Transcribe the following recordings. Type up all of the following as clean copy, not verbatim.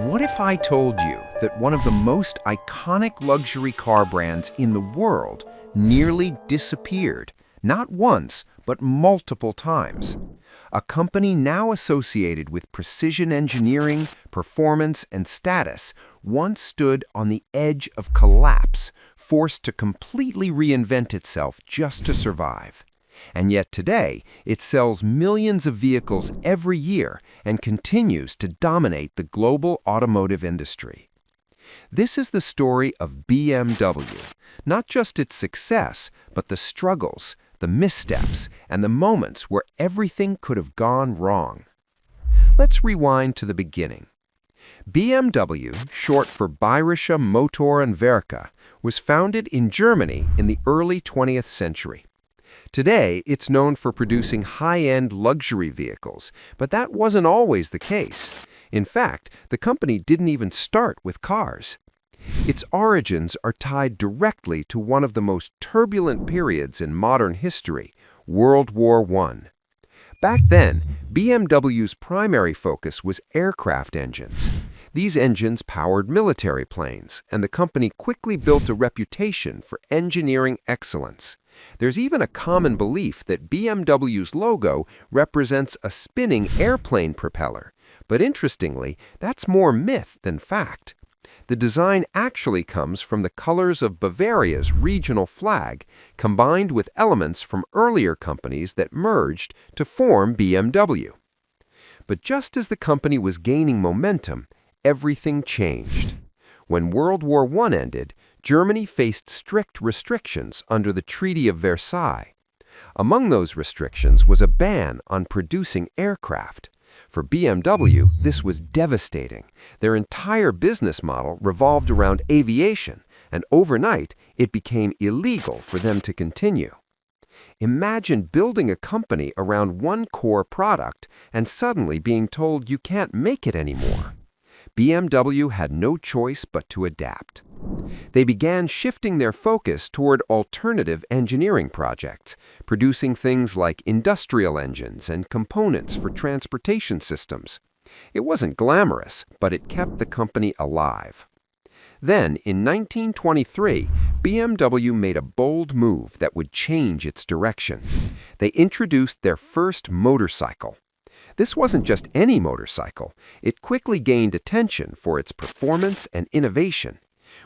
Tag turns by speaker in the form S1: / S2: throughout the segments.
S1: What if I told you that one of the most iconic luxury car brands in the world nearly disappeared, not once, but multiple times? A company now associated with precision engineering, performance, and status once stood on the edge of collapse, forced to completely reinvent itself just to survive. And yet today, it sells millions of vehicles every year and continues to dominate the global automotive industry. This is the story of BMW, not just its success, but the struggles, the missteps, and the moments where everything could have gone wrong. Let's rewind to the beginning. BMW, short for Bayerische Motor und Werke, was founded in Germany in the early 20th century. Today, it's known for producing high-end luxury vehicles, but that wasn't always the case. In fact, the company didn't even start with cars. Its origins are tied directly to one of the most turbulent periods in modern history, World War I. Back then, BMW's primary focus was aircraft engines. These engines powered military planes, and the company quickly built a reputation for engineering excellence. There's even a common belief that BMW's logo represents a spinning airplane propeller. But interestingly, that's more myth than fact. The design actually comes from the colors of Bavaria's regional flag, combined with elements from earlier companies that merged to form BMW. But just as the company was gaining momentum, everything changed. When World War I ended, Germany faced strict restrictions under the Treaty of Versailles. Among those restrictions was a ban on producing aircraft. For BMW, this was devastating. Their entire business model revolved around aviation, and overnight, it became illegal for them to continue. Imagine building a company around one core product and suddenly being told you can't make it anymore. BMW had no choice but to adapt. They began shifting their focus toward alternative engineering projects, producing things like industrial engines and components for transportation systems. It wasn't glamorous, but it kept the company alive. Then, in 1923, BMW made a bold move that would change its direction. They introduced their first motorcycle. This wasn't just any motorcycle. It quickly gained attention for its performance and innovation.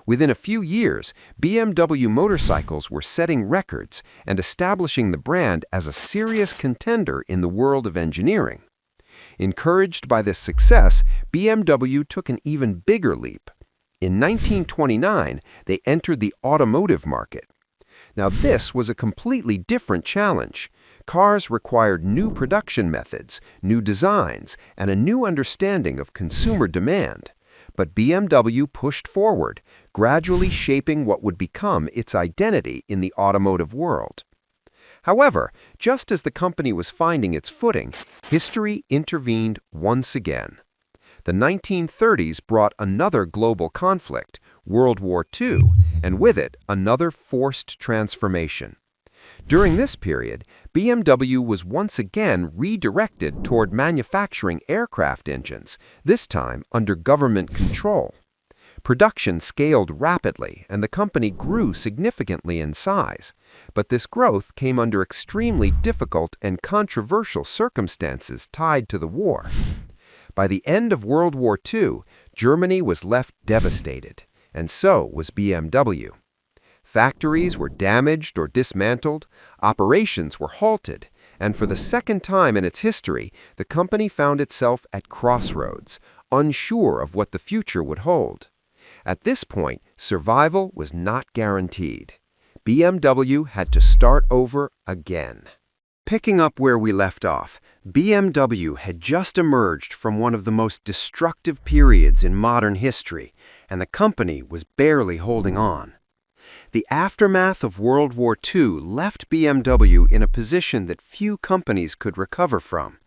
S1: Within a few years, BMW motorcycles were setting records and establishing the brand as a serious contender in the world of engineering. Encouraged by this success, BMW took an even bigger leap. In 1929, they entered the automotive market. Now, this was a completely different challenge. Cars required new production methods, new designs, and a new understanding of consumer demand. But BMW pushed forward, gradually shaping what would become its identity in the automotive world. However, just as the company was finding its footing, history intervened once again. The 1930s brought another global conflict, World War II, and with it, another forced transformation. During this period, BMW was once again redirected toward manufacturing aircraft engines, this time under government control. Production scaled rapidly, and the company grew significantly in size. But this growth came under extremely difficult and controversial circumstances tied to the war. By the end of World War II, Germany was left devastated, and so was BMW. Factories were damaged or dismantled, operations were halted, and for the second time in its history, the company found itself at crossroads, unsure of what the future would hold. At this point, survival was not guaranteed. BMW had to start over again. Picking up where we left off, BMW had just emerged from one of the most destructive periods in modern history, and the company was barely holding on. The aftermath of World War II left BMW in a position that few companies could recover from.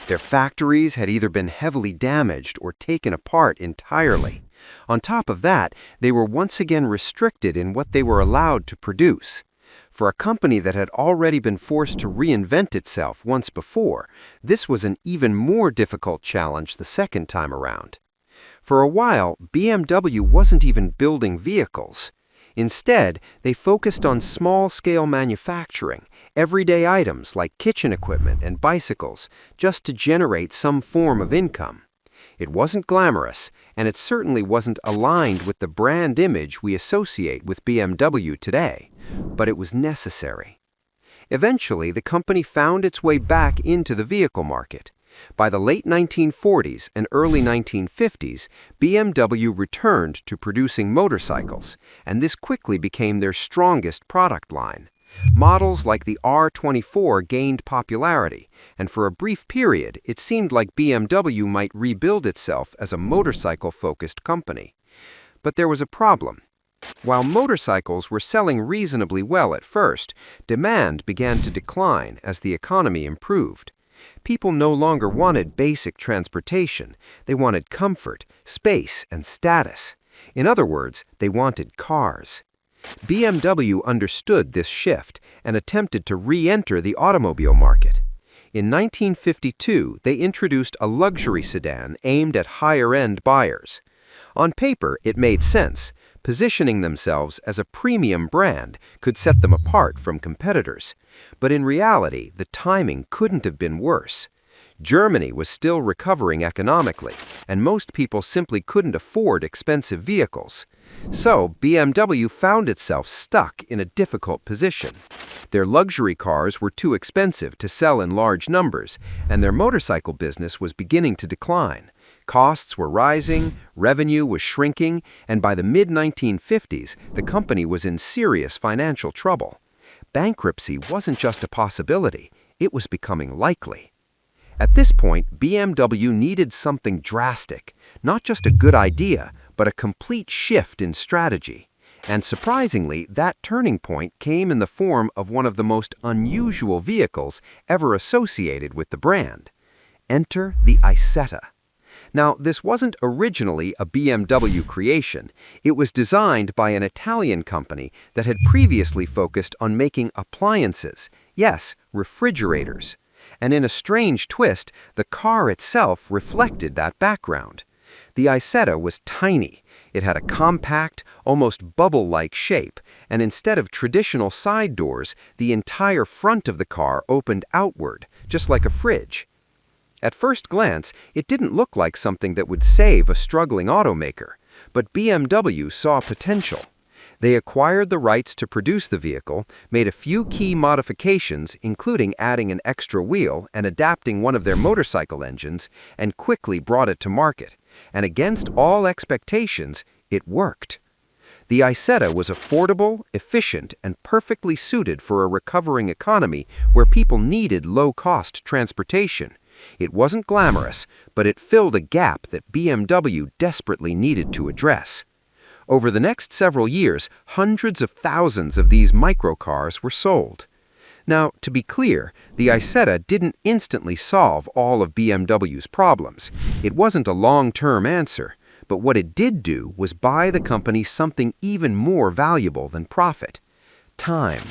S1: Their factories had either been heavily damaged or taken apart entirely. On top of that, they were once again restricted in what they were allowed to produce. For a company that had already been forced to reinvent itself once before, this was an even more difficult challenge the second time around. For a while, BMW wasn't even building vehicles. Instead, they focused on small-scale manufacturing, everyday items like kitchen equipment and bicycles, just to generate some form of income. It wasn't glamorous, and it certainly wasn't aligned with the brand image we associate with BMW today, but it was necessary. Eventually, the company found its way back into the vehicle market. By the late 1940s and early 1950s, BMW returned to producing motorcycles, and this quickly became their strongest product line. Models like the R24 gained popularity, and for a brief period, it seemed like BMW might rebuild itself as a motorcycle-focused company. But there was a problem. While motorcycles were selling reasonably well at first, demand began to decline as the economy improved. People no longer wanted basic transportation. They wanted comfort, space, and status. In other words, they wanted cars. BMW understood this shift and attempted to re-enter the automobile market. In 1952, they introduced a luxury sedan aimed at higher-end buyers. On paper, it made sense. Positioning themselves as a premium brand could set them apart from competitors. But in reality, the timing couldn't have been worse. Germany was still recovering economically, and most people simply couldn't afford expensive vehicles. So, BMW found itself stuck in a difficult position. Their luxury cars were too expensive to sell in large numbers, and their motorcycle business was beginning to decline. Costs were rising, revenue was shrinking, and by the mid-1950s, the company was in serious financial trouble. Bankruptcy wasn't just a possibility, it was becoming likely. At this point, BMW needed something drastic, not just a good idea, but a complete shift in strategy. And surprisingly, that turning point came in the form of one of the most unusual vehicles ever associated with the brand. Enter the Isetta. Now, this wasn't originally a BMW creation. It was designed by an Italian company that had previously focused on making appliances, yes, refrigerators. And in a strange twist, the car itself reflected that background. The Isetta was tiny. It had a compact, almost bubble-like shape, and instead of traditional side doors, the entire front of the car opened outward, just like a fridge. At first glance, it didn't look like something that would save a struggling automaker, but BMW saw potential. They acquired the rights to produce the vehicle, made a few key modifications, including adding an extra wheel and adapting one of their motorcycle engines, and quickly brought it to market. And against all expectations, it worked. The Isetta was affordable, efficient, and perfectly suited for a recovering economy where people needed low-cost transportation. It wasn't glamorous, but it filled a gap that BMW desperately needed to address. Over the next several years, hundreds of thousands of these microcars were sold. Now, to be clear, the Isetta didn't instantly solve all of BMW's problems. It wasn't a long-term answer, but what it did do was buy the company something even more valuable than profit: time.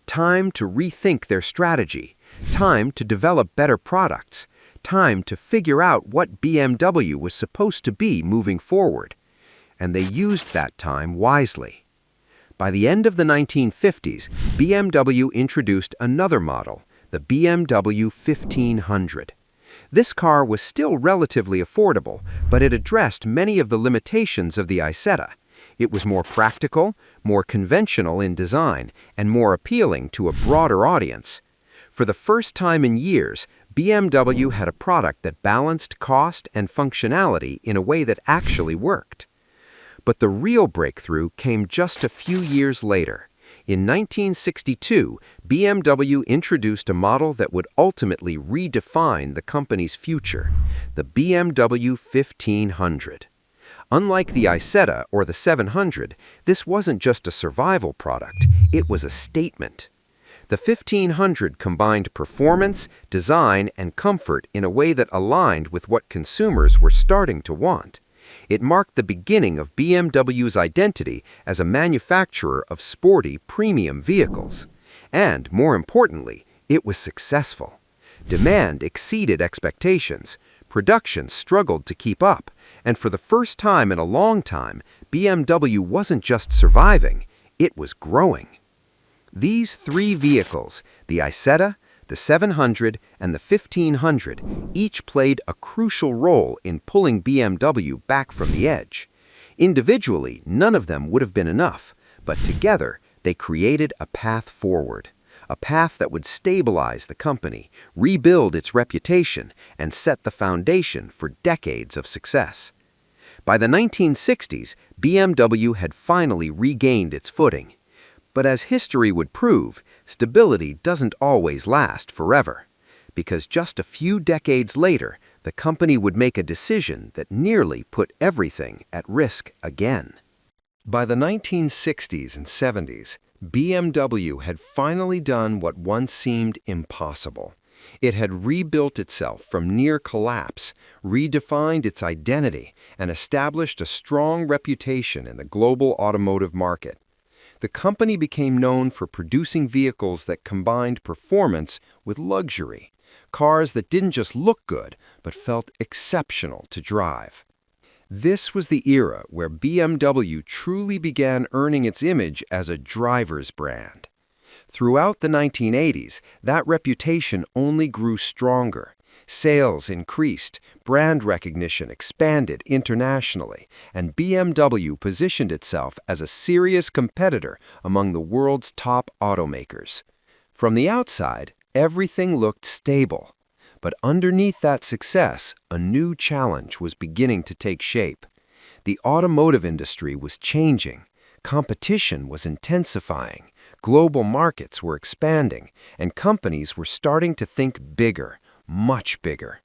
S1: Time to rethink their strategy, time to develop better products, time to figure out what BMW was supposed to be moving forward. And they used that time wisely. By the end of the 1950s, BMW introduced another model, the BMW 1500. This car was still relatively affordable, but it addressed many of the limitations of the Isetta. It was more practical, more conventional in design, and more appealing to a broader audience. For the first time in years, BMW had a product that balanced cost and functionality in a way that actually worked. But the real breakthrough came just a few years later. In 1962, BMW introduced a model that would ultimately redefine the company's future, the BMW 1500. Unlike the Isetta or the 700, this wasn't just a survival product, it was a statement. The 1500 combined performance, design, and comfort in a way that aligned with what consumers were starting to want. It marked the beginning of BMW's identity as a manufacturer of sporty, premium vehicles. And, more importantly, it was successful. Demand exceeded expectations. Production struggled to keep up, and for the first time in a long time, BMW wasn't just surviving, it was growing. These three vehicles, the Isetta, the 700, and the 1500, each played a crucial role in pulling BMW back from the edge. Individually, none of them would have been enough, but together, they created a path forward. A path that would stabilize the company, rebuild its reputation, and set the foundation for decades of success. By the 1960s, BMW had finally regained its footing. But as history would prove, stability doesn't always last forever, because just a few decades later, the company would make a decision that nearly put everything at risk again. By the 1960s and 70s, BMW had finally done what once seemed impossible. It had rebuilt itself from near collapse, redefined its identity, and established a strong reputation in the global automotive market. The company became known for producing vehicles that combined performance with luxury, cars that didn't just look good, but felt exceptional to drive. This was the era where BMW truly began earning its image as a driver's brand. Throughout the 1980s, that reputation only grew stronger. Sales increased, brand recognition expanded internationally, and BMW positioned itself as a serious competitor among the world's top automakers. From the outside, everything looked stable. But underneath that success, a new challenge was beginning to take shape. The automotive industry was changing, competition was intensifying, global markets were expanding, and companies were starting to think bigger, much bigger.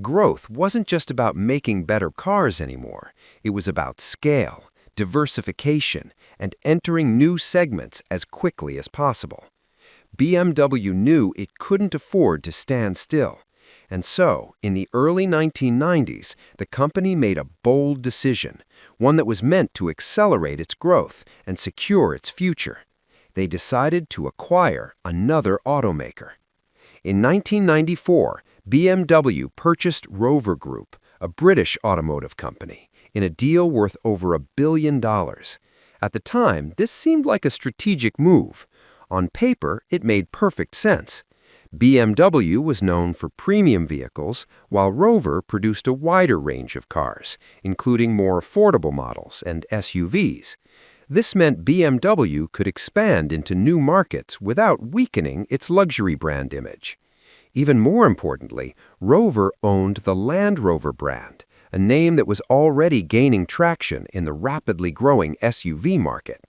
S1: Growth wasn't just about making better cars anymore. It was about scale, diversification, and entering new segments as quickly as possible. BMW knew it couldn't afford to stand still. And so, in the early 1990s, the company made a bold decision, one that was meant to accelerate its growth and secure its future. They decided to acquire another automaker. In 1994, BMW purchased Rover Group, a British automotive company, in a deal worth over $1 billion. At the time, this seemed like a strategic move. On paper, it made perfect sense. BMW was known for premium vehicles, while Rover produced a wider range of cars, including more affordable models and SUVs. This meant BMW could expand into new markets without weakening its luxury brand image. Even more importantly, Rover owned the Land Rover brand, a name that was already gaining traction in the rapidly growing SUV market.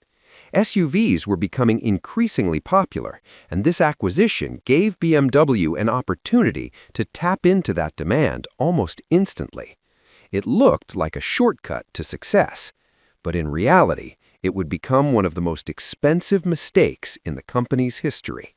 S1: SUVs were becoming increasingly popular, and this acquisition gave BMW an opportunity to tap into that demand almost instantly. It looked like a shortcut to success, but in reality, it would become one of the most expensive mistakes in the company's history.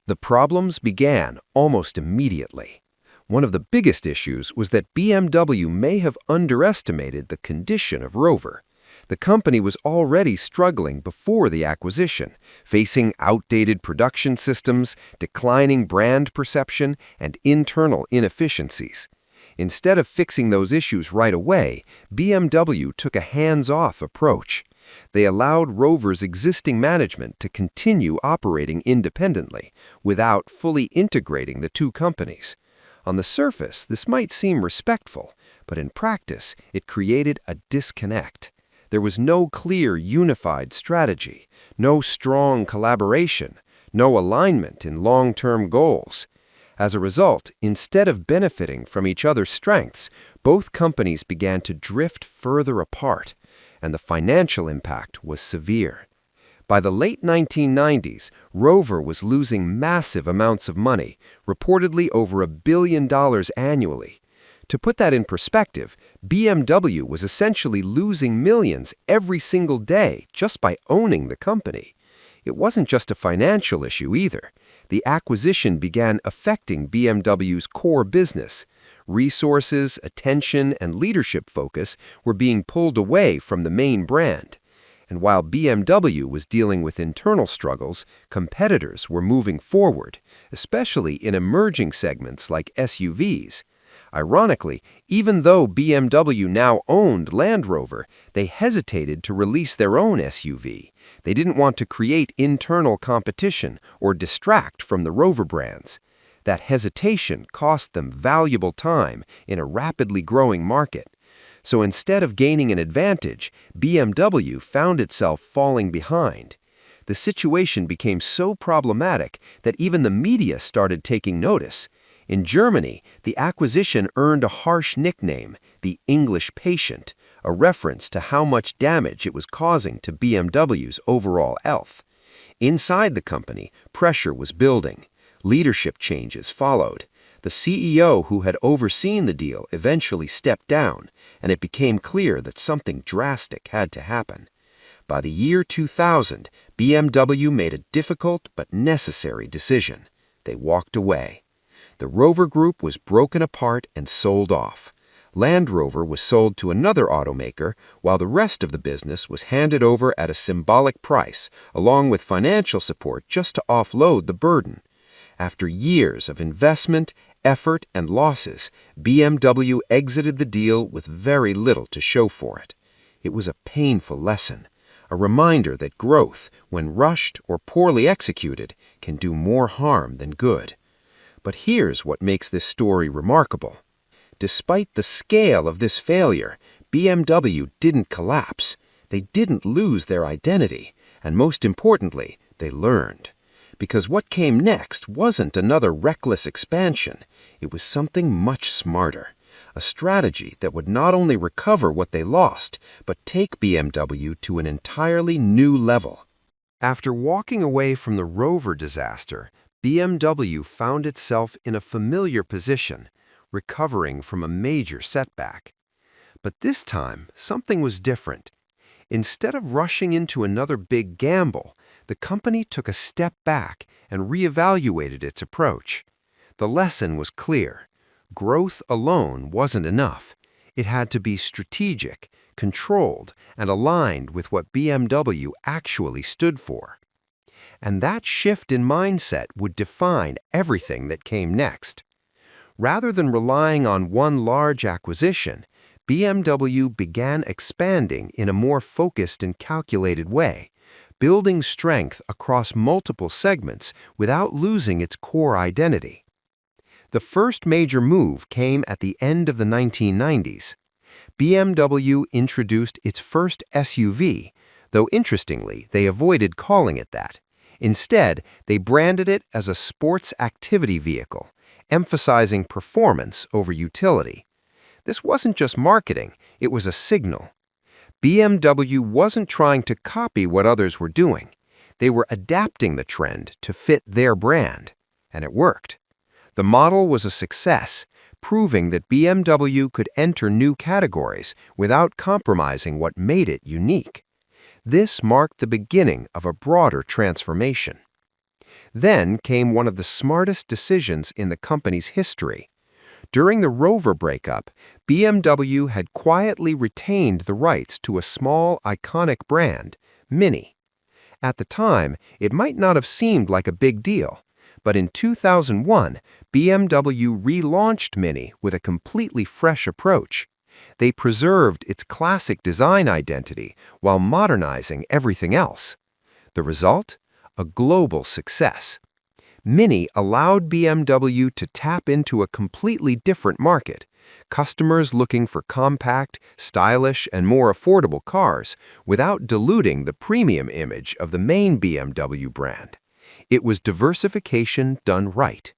S1: The problems began almost immediately. One of the biggest issues was that BMW may have underestimated the condition of Rover. The company was already struggling before the acquisition, facing outdated production systems, declining brand perception, and internal inefficiencies. Instead of fixing those issues right away, BMW took a hands-off approach. They allowed Rover's existing management to continue operating independently, without fully integrating the two companies. On the surface, this might seem respectful, but in practice, it created a disconnect. There was no clear, unified strategy, no strong collaboration, no alignment in long-term goals. As a result, instead of benefiting from each other's strengths, both companies began to drift further apart, and the financial impact was severe. By the late 1990s, Rover was losing massive amounts of money, reportedly over $1 billion annually. To put that in perspective, BMW was essentially losing millions every single day just by owning the company. It wasn't just a financial issue either. The acquisition began affecting BMW's core business. Resources, attention, and leadership focus were being pulled away from the main brand. And while BMW was dealing with internal struggles, competitors were moving forward, especially in emerging segments like SUVs. Ironically, even though BMW now owned Land Rover, they hesitated to release their own SUV. They didn't want to create internal competition or distract from the Rover brands. That hesitation cost them valuable time in a rapidly growing market. So instead of gaining an advantage, BMW found itself falling behind. The situation became so problematic that even the media started taking notice. In Germany, the acquisition earned a harsh nickname, the English patient, a reference to how much damage it was causing to BMW's overall health. Inside the company, pressure was building. Leadership changes followed. The CEO who had overseen the deal eventually stepped down, and it became clear that something drastic had to happen. By the year 2000, BMW made a difficult but necessary decision. They walked away. The Rover Group was broken apart and sold off. Land Rover was sold to another automaker, while the rest of the business was handed over at a symbolic price, along with financial support just to offload the burden. After years of investment, effort, and losses, BMW exited the deal with very little to show for it. It was a painful lesson, a reminder that growth, when rushed or poorly executed, can do more harm than good. But here's what makes this story remarkable. Despite the scale of this failure, BMW didn't collapse. They didn't lose their identity, and most importantly, they learned. Because what came next wasn't another reckless expansion. It was something much smarter, a strategy that would not only recover what they lost, but take BMW to an entirely new level. After walking away from the Rover disaster, BMW found itself in a familiar position, recovering from a major setback. But this time, something was different. Instead of rushing into another big gamble, the company took a step back and reevaluated its approach. The lesson was clear. Growth alone wasn't enough. It had to be strategic, controlled, and aligned with what BMW actually stood for. And that shift in mindset would define everything that came next. Rather than relying on one large acquisition, BMW began expanding in a more focused and calculated way, building strength across multiple segments without losing its core identity. The first major move came at the end of the 1990s. BMW introduced its first SUV, though interestingly, they avoided calling it that. Instead, they branded it as a sports activity vehicle, emphasizing performance over utility. This wasn't just marketing, it was a signal. BMW wasn't trying to copy what others were doing. They were adapting the trend to fit their brand, and it worked. The model was a success, proving that BMW could enter new categories without compromising what made it unique. This marked the beginning of a broader transformation. Then came one of the smartest decisions in the company's history. During the Rover breakup, BMW had quietly retained the rights to a small, iconic brand, Mini. At the time, it might not have seemed like a big deal, but in 2001, BMW relaunched Mini with a completely fresh approach. They preserved its classic design identity while modernizing everything else. The result? A global success. Mini allowed BMW to tap into a completely different market, customers looking for compact, stylish, and more affordable cars without diluting the premium image of the main BMW brand. It was diversification done right.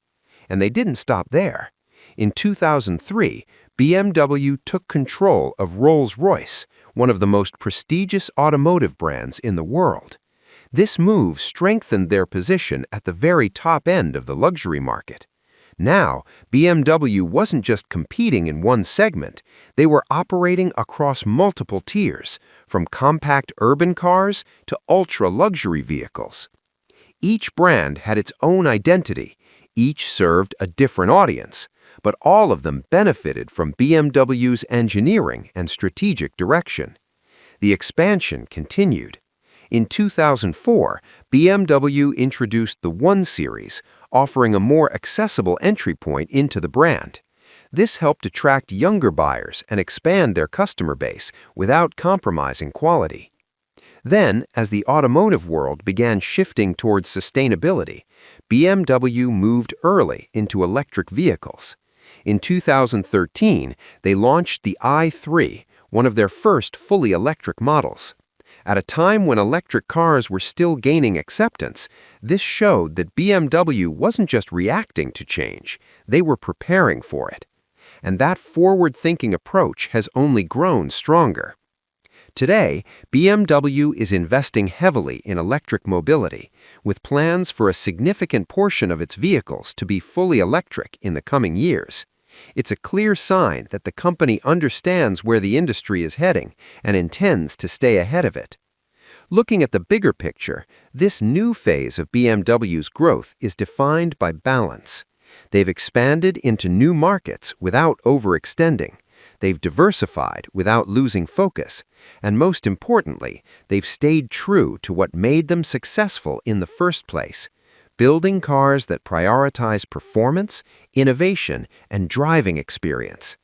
S1: And they didn't stop there. In 2003, BMW took control of Rolls-Royce, one of the most prestigious automotive brands in the world. This move strengthened their position at the very top end of the luxury market. Now, BMW wasn't just competing in one segment, they were operating across multiple tiers, from compact urban cars to ultra-luxury vehicles. Each brand had its own identity, each served a different audience, but all of them benefited from BMW's engineering and strategic direction. The expansion continued. In 2004, BMW introduced the 1 Series, offering a more accessible entry point into the brand. This helped attract younger buyers and expand their customer base without compromising quality. Then, as the automotive world began shifting towards sustainability, BMW moved early into electric vehicles. In 2013, they launched the i3, one of their first fully electric models. At a time when electric cars were still gaining acceptance, this showed that BMW wasn't just reacting to change, they were preparing for it. And that forward-thinking approach has only grown stronger. Today, BMW is investing heavily in electric mobility, with plans for a significant portion of its vehicles to be fully electric in the coming years. It's a clear sign that the company understands where the industry is heading and intends to stay ahead of it. Looking at the bigger picture, this new phase of BMW's growth is defined by balance. They've expanded into new markets without overextending. They've diversified without losing focus. And most importantly, they've stayed true to what made them successful in the first place: building cars that prioritize performance, innovation, and driving experience.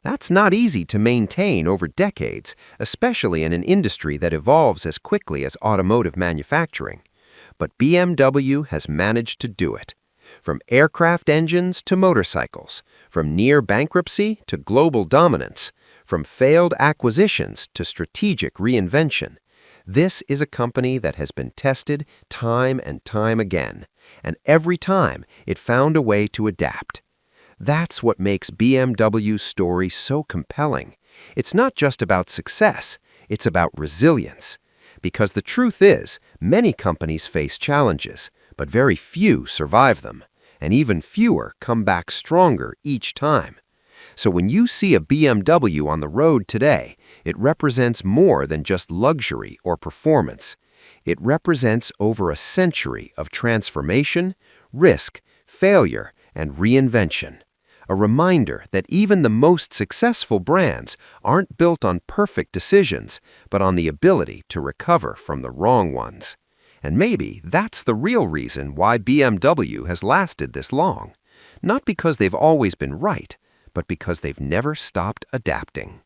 S1: That's not easy to maintain over decades, especially in an industry that evolves as quickly as automotive manufacturing. But BMW has managed to do it. From aircraft engines to motorcycles, from near bankruptcy to global dominance, from failed acquisitions to strategic reinvention. This is a company that has been tested time and time again, and every time it found a way to adapt. That's what makes BMW's story so compelling. It's not just about success, it's about resilience. Because the truth is, many companies face challenges, but very few survive them, and even fewer come back stronger each time. So when you see a BMW on the road today, it represents more than just luxury or performance. It represents over a century of transformation, risk, failure, and reinvention. A reminder that even the most successful brands aren't built on perfect decisions, but on the ability to recover from the wrong ones. And maybe that's the real reason why BMW has lasted this long. Not because they've always been right, but because they've never stopped adapting.